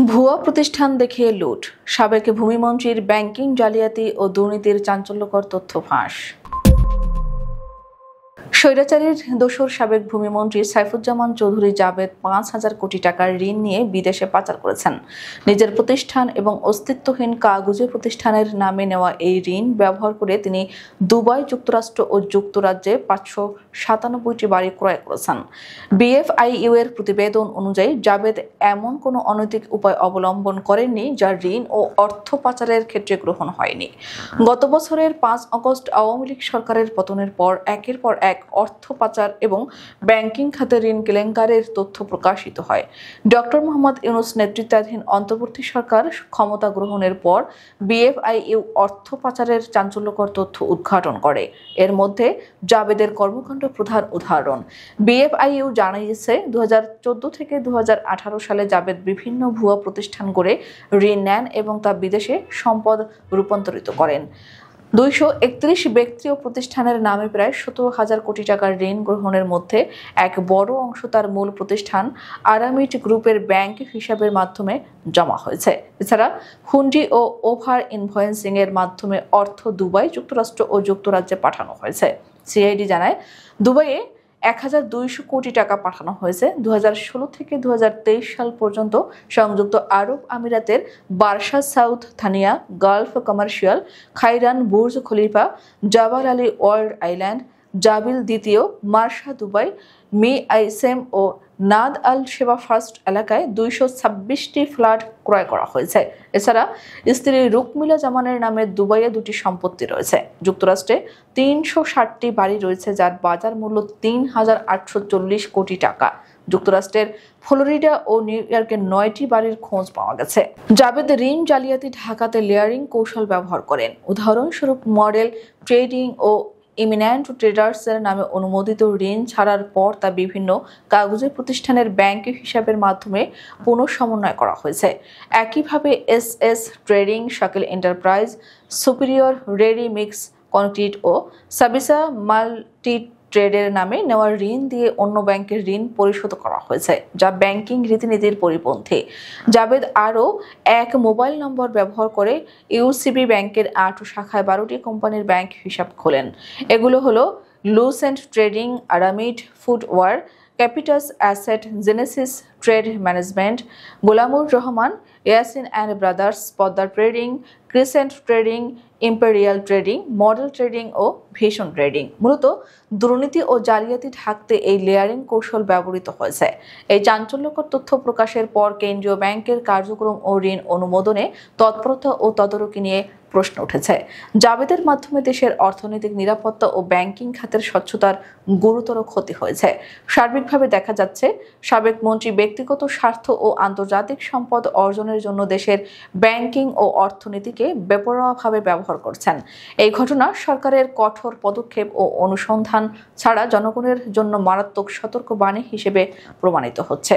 ভুয়া প্রতিষ্ঠান দেখিয়ে লুট, সাবেক ভূমিমন্ত্রীর ব্যাংকিং জালিয়াতি ও দুর্নীতির চাঞ্চল্যকর তথ্য ফাঁস। স্বৈরাচারীর দোসর সাবেক ভূমিমন্ত্রী সাইফুজ্জামান চৌধুরী জাবেদ ৫,০০০ কোটি টাকার ঋণ নিয়ে বিদেশে পাচার করেছেন। নিজের প্রতিষ্ঠান এবং অস্তিত্বহীন কাগুজে প্রতিষ্ঠানের নামে নেওয়া এই ঋণ ব্যবহার করে তিনি দুবাই, যুক্তরাষ্ট্র ও যুক্তরাজ্যে ৫৯৭টি বাড়ি ক্রয় করেছেন। বিএফআইইউ এর প্রতিবেদন অনুযায়ী জাবেদ এমন কোনো অনৈতিক উপায় অবলম্বন করেননি যা ঋণ ও অর্থ পাচারের ক্ষেত্রে গ্রহণ হয়নি। গত বছরের ৫ আগস্ট আওয়ামী লীগ সরকারের পতনের পর একের পর এক অর্থ পাচার এবং ব্যাংকিং খাতে ঋণ কেলেঙ্কারির তথ্য প্রকাশিত হয়। ডক্টর মোহাম্মদ ইউনূস নেতৃত্বাধীন অন্তর্বর্তী সরকার ক্ষমতা গ্রহণের পর বিএফআইইউ অর্থ পাচারের চাঞ্চল্যকর তথ্য উদ্ঘাটন করে। এর মধ্যে জাবেদের কর্মকাণ্ড প্রধান উদাহরণ। বিএফআইইউ জানিয়েছে ২০১৪ থেকে ২০১৮ সালে জাবেদ বিভিন্ন ভুয়া প্রতিষ্ঠান গড়ে ঋণ নেন এবং তা বিদেশে সম্পদ রূপান্তরিত করেন। ২৩১ ব্যক্তি ও প্রতিষ্ঠানের নামে প্রায় ১৭,০০০ কোটি টাকার ঋণ গ্রহণের মধ্যে এক বড় অংশ তার মূল প্রতিষ্ঠান আরামিড গ্রুপের ব্যাংক হিসাবের মাধ্যমে জমা হয়েছে। এছাড়া হুন্ডি ও ওভার ইনভয়েসিং এর মাধ্যমে অর্থ দুবাই, যুক্তরাষ্ট্র ও যুক্তরাজ্যে পাঠানো হয়েছে। সিআইডি জানায়, দুবাইয়ে ১,২০০ কোটি টাকা পাঠানো হয়েছে। ২০১৬ থেকে ২০২৩ সাল পর্যন্ত সংযুক্ত আরব আমিরাতের Barsha South Thanyah, Gulf Commercial, Khairan, Burj Khalifa, Jebel Ali World Island, Jebel দ্বিতীয়, মার্শা দুবাই, মি আইসেম ও নাদ আল শেবা ফার্স্ট এলাকায় ২২৬টি ফ্ল্যাট ক্রয় করা হয়েছে। এছাড়া স্ত্রী রুকমিলা জামানের নামে দুবাইয়ে ২টি সম্পত্তি রয়েছে। যুক্তরাষ্ট্রে ৩৬০টি বাড়ি রয়েছে যার বাজার মূল্য ৩,৮৪০ কোটি টাকা। যুক্তরাষ্ট্রের ফ্লোরিডা ও নিউ ইয়র্কের ৯টি বাড়ির খোঁজ পাওয়া গেছে। জাবেদ ঋণ জালিয়াতি ঢাকাতে লেয়ারিং কৌশল ব্যবহার করেন। উদাহরণস্বরূপ মডেল ট্রেডিং ও ইমিন্যান্ট ট্রেডার্সের নামে অনুমোদিত ঋণ ছাড়ার পর তা বিভিন্ন কাগজে প্রতিষ্ঠানের ব্যাংক হিসাবের মাধ্যমে পুনঃসমন্বয় করা হয়েছে। একইভাবে SS Trading, Shakil Enterprise, Superior Ready Mix Concrete ও সাবিসা মাল্টি ট্রেডের নামে নেওয়া ঋণ দিয়ে অন্য ব্যাংকের ঋণ পরিশোধ করা হয়েছে, যা ব্যাংকিং রীতিনীতির পরিপন্থী। জাবেদ আরও এক মোবাইল নম্বর ব্যবহার করে ইউসিবি ব্যাংকের ৮ শাখায় ১২টি কোম্পানির ব্যাংক হিসাব খোলেন। এগুলো হলো Lucent Trading, Aramid Footwear, Capitus Asset, Genesis Trade Management, Golamur Rahman, Yasin and Brothers, Padma Trading, Crescent Trading, Imperial Trading, Model Trading ও ভিশন ট্রেডিং। মূলত দুর্নীতি ও জালিয়াতি ঢাকতে এই লেয়ারিং কৌশল ব্যবহৃত হয়েছে। এই চাঞ্চল্যকর তথ্য প্রকাশের পর কেন্দ্রীয় ব্যাংকের কার্যক্রম ও ঋণ অনুমোদনে তৎপরতা ও তদারকি নিয়ে প্রশ্ন উঠেছে। জাবেদের মাধ্যমে দেশের অর্থনৈতিক নিরাপত্তা ও ব্যাংকিং খাতের স্বচ্ছতার গুরুতর ক্ষতি হয়েছে। সার্বিকভাবে দেখা যাচ্ছে, সাবেক মন্ত্রী ব্যক্তিগত স্বার্থ ও আন্তর্জাতিক সম্পদ অর্জনের জন্য দেশের ব্যাংকিং ও অর্থনীতিকে বেপরোয়াভাবে ব্যবহার করছেন। এই ঘটনা সরকারের কঠোর পদক্ষেপ ও অনুসন্ধান ছাড়া জনগণের জন্য মারাত্মক সতর্কবাণী হিসেবে প্রমাণিত হচ্ছে।